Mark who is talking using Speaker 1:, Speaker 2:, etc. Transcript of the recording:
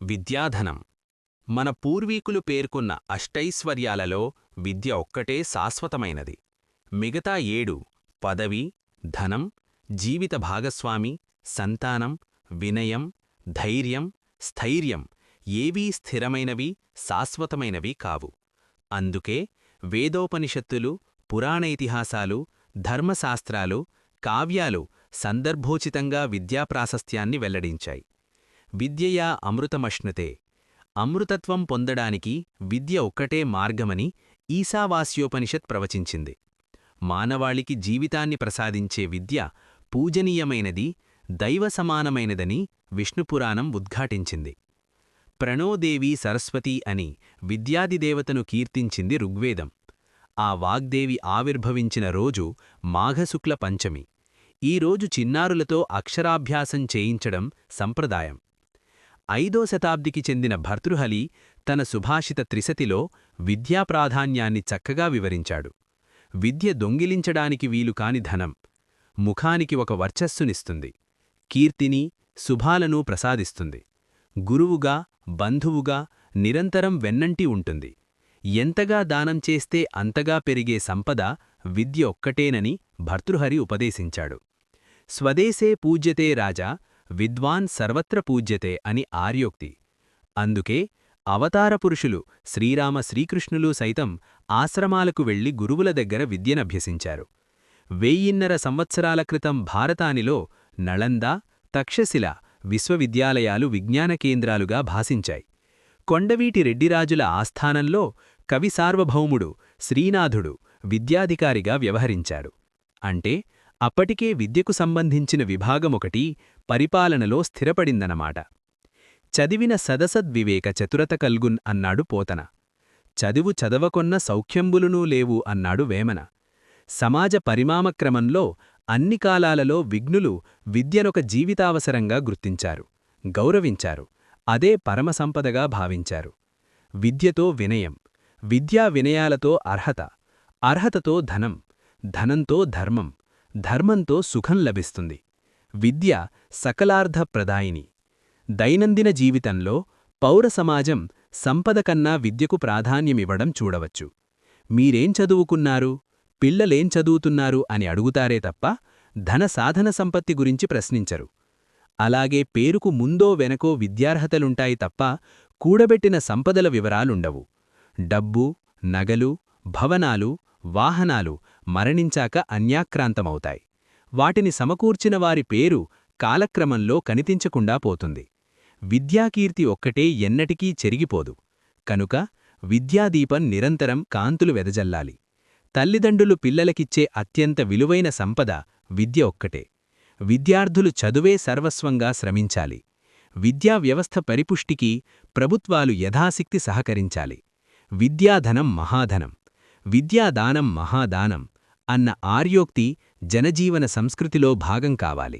Speaker 1: విద్యాధనం. మన పూర్వీకులు పేర్కొన్న అష్టైశ్వర్యాలలో విద్య ఒక్కటే శాశ్వతమైనది. మిగతా 7 పదవి, ధనం, జీవిత భాగస్వామి, సంతానం, వినయం, ధైర్యం, స్థైర్యం ఏవీ స్థిరమైనవి, శాశ్వతమైనవి కావు. అందుకే వేదోపనిషత్తులు, పురాణ ఇతిహాసాలు, ధర్మశాస్త్రాలు, కావ్యాలు సందర్భోచితంగా విద్యాప్రాశస్త్యాన్ని వెల్లడించాయి. విద్యయా అమృతమశ్నుతే. అమృతత్వం పొందడానికి విద్య ఒక్కటే మార్గమని ఈశావాస్యోపనిషత్ ప్రవచించింది. మానవాళికి జీవితాన్ని ప్రసాదించే విద్య పూజనీయమైనది, దైవసమానమైనదని విష్ణుపురాణం ఉద్ఘాటించింది. ప్రణోదేవీ సరస్వతీ అని విద్యాదిదేవతను కీర్తించింది ఋగ్వేదం. ఆ వాగ్దేవి ఆవిర్భవించిన రోజు మాఘశుక్ల పంచమి. ఈ రోజు చిన్నారులతో అక్షరాభ్యాసం చేయించడం సంప్రదాయం. 5వ శతాబ్దికి చెందిన భర్తృహరి తన సుభాషిత త్రిశతిలో విద్యాప్రాధాన్యాన్ని చక్కగా వివరించాడు. విద్య దొంగిలించడానికి వీలుకాని ధనం. ముఖానికి ఒక వర్చస్సునిస్తుంది. కీర్తిని, శుభాలను ప్రసాదిస్తుంది. గురువుగా, బంధువుగా నిరంతరం వెన్నంటి ఉంటుంది. ఎంతగా దానం చేస్తే అంతగా పెరిగే సంపద విద్య ఒక్కటేనని భర్తృహరి ఉపదేశించాడు. స్వదేశే పూజ్యతే రాజా, విద్వాన్ సర్వత్ర పూజ్యతే అని ఆర్యోక్తి. అందుకే అవతారపురుషులు శ్రీరామ శ్రీకృష్ణులు సైతం ఆశ్రమాలకు వెళ్లి గురువుల దగ్గర విద్యనభ్యసించారు. 1000 సంవత్సరాల క్రితం భారతానిలో నళంద, తక్షశిల విశ్వవిద్యాలయాలు విజ్ఞాన కేంద్రాలుగా భాసించాయి. కొండవీటి రెడ్డిరాజుల ఆస్థానంలో కవి సార్వభౌముడు శ్రీనాథుడు విద్యాధికారిగా వ్యవహరించాడు. అంటే అప్పటికే విద్యకు సంబంధించిన విభాగమొకటి పరిపాలనలో స్థిరపడిందనమాట. చదివిన సదసద్వివేక చతురత కల్గున్ అన్నాడు పోతన. చదువు చదవకొన్న సౌఖ్యంబులునూ లేవు అన్నాడు వేమన. సమాజ పరిమామక్రమంలో అన్ని కాలాలలో విఘ్నులు విద్యనొక జీవితావసరంగా గుర్తించారు, గౌరవించారు. అదే పరమసంపదగా భావించారు. విద్యతో వినయం, విద్యా వినయాలతో అర్హత, అర్హతతో ధనం, ధనంతో ధర్మం, ధర్మంతో సుఖం లభిస్తుంది. విద్య సకలార్థప్రదాయిని. దైనందిన జీవితంలో పౌర సమాజం సంపద కన్నా విద్యకు ప్రాధాన్యమివ్వడం చూడవచ్చు. మీరేం చదువుకున్నారు, పిల్లలేం చదువుతున్నారు అని అడుగుతారే తప్ప ధన సాధన సంపత్తి గురించి ప్రశ్నించరు. అలాగే పేరుకు ముందో వెనకో విద్యార్హతలుంటాయి తప్ప కూడబెట్టిన సంపదల వివరాలుండవు. డబ్బు, నగలు, భవనాలు, వాహనాలు మరణించాక అన్యాక్రాంతమవుతాయి. వాటిని సమకూర్చిన వారి పేరు కాలక్రమంలో కనిపించకుండా పోతుంది. విద్యాకీర్తి ఒక్కటే ఎన్నటికీ చెరిగిపోదు. కనుక విద్యాదీపం నిరంతరం కాంతులు వెదజల్లాలి. తల్లిదండ్రులు పిల్లలకిచ్చే అత్యంత విలువైన సంపద విద్య ఒక్కటే. విద్యార్థులు చదువే సర్వస్వంగా శ్రమించాలి. విద్యా వ్యవస్థ పరిపుష్టికి ప్రభుత్వాలు యథాశక్తి సహకరించాలి. విద్యాధనం మహాధనం, విద్యాదానం మహాదానం అన్న ఆర్యోక్తి జనజీవన సంస్కృతిలో భాగం కావాలి.